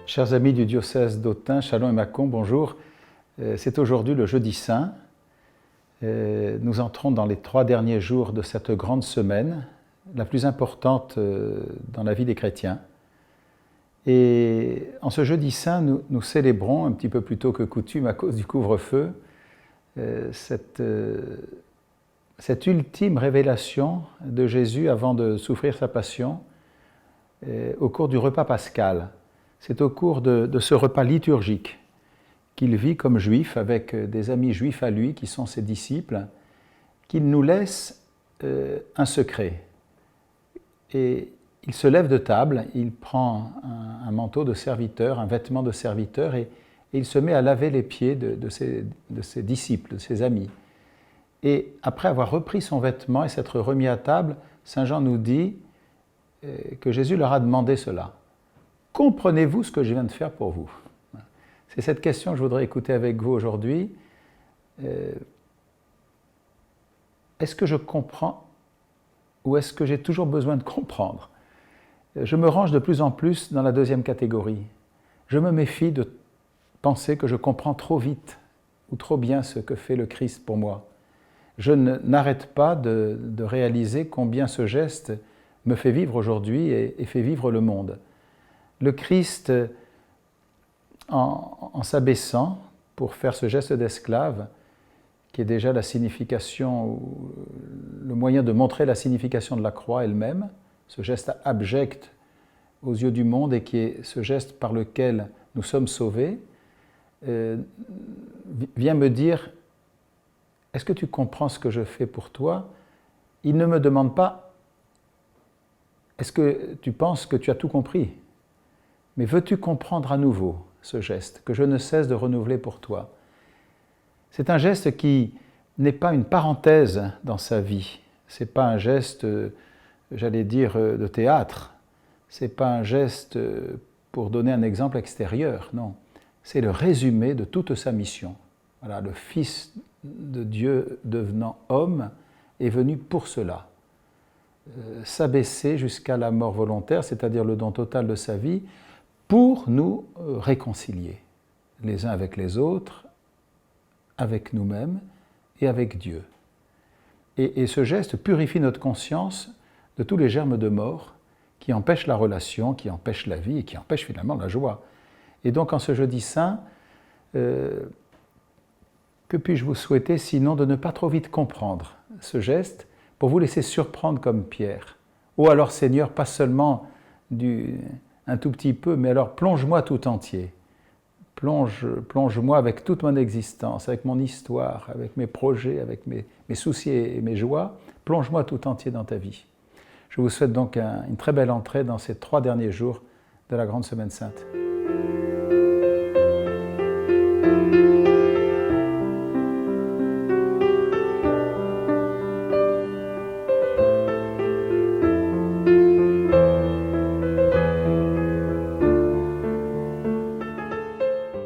Chers amis du diocèse d'Autun, Châlons et Mâcon, bonjour. C'est aujourd'hui le jeudi saint. Nous entrons dans les 3 derniers jours de cette grande semaine, la plus importante dans la vie des chrétiens. Et en ce jeudi saint, nous célébrons, un petit peu plus tôt que coutume à cause du couvre-feu, cette ultime révélation de Jésus avant de souffrir sa passion au cours du repas pascal. C'est au cours de ce repas liturgique qu'il vit comme juif avec des amis juifs à lui qui sont ses disciples, qu'il nous laisse un secret. Et il se lève de table, il prend un manteau de serviteur, un vêtement de serviteur et il se met à laver les pieds de ses disciples, de ses amis. Et après avoir repris son vêtement et s'être remis à table, Saint Jean nous dit que Jésus leur a demandé cela. Comprenez-vous ce que je viens de faire pour vous? C'est cette question que je voudrais écouter avec vous aujourd'hui. Est-ce que je comprends ou est-ce que j'ai toujours besoin de comprendre? Je me range de plus en plus dans la deuxième catégorie. Je me méfie de penser que je comprends trop vite ou trop bien ce que fait le Christ pour moi. Je n'arrête pas de réaliser combien ce geste me fait vivre aujourd'hui et fait vivre le monde. Le Christ, en s'abaissant pour faire ce geste d'esclave, qui est déjà la signification, le moyen de montrer la signification de la croix elle-même, ce geste abject aux yeux du monde et qui est ce geste par lequel nous sommes sauvés, vient me dire « Est-ce que tu comprends ce que je fais pour toi ?» Il ne me demande pas « Est-ce que tu penses que tu as tout compris ?» Mais veux-tu comprendre à nouveau ce geste que je ne cesse de renouveler pour toi? C'est un geste qui n'est pas une parenthèse dans sa vie. Ce n'est pas un geste, j'allais dire, de théâtre. Ce n'est pas un geste pour donner un exemple extérieur, non. C'est le résumé de toute sa mission. Voilà, le Fils de Dieu devenant homme est venu pour cela. S'abaisser jusqu'à la mort volontaire, c'est-à-dire le don total de sa vie, pour nous réconcilier les uns avec les autres, avec nous-mêmes et avec Dieu. Et ce geste purifie notre conscience de tous les germes de mort qui empêchent la relation, qui empêchent la vie et qui empêchent finalement la joie. Et donc en ce jeudi saint, que puis-je vous souhaiter sinon de ne pas trop vite comprendre ce geste pour vous laisser surprendre comme Pierre. Ou alors Seigneur, pas seulement un tout petit peu, mais alors plonge-moi tout entier. Plonge-moi avec toute mon existence, avec mon histoire, avec mes projets, avec mes soucis et mes joies. Plonge-moi tout entier dans ta vie. Je vous souhaite donc une très belle entrée dans ces 3 derniers jours de la Grande Semaine Sainte.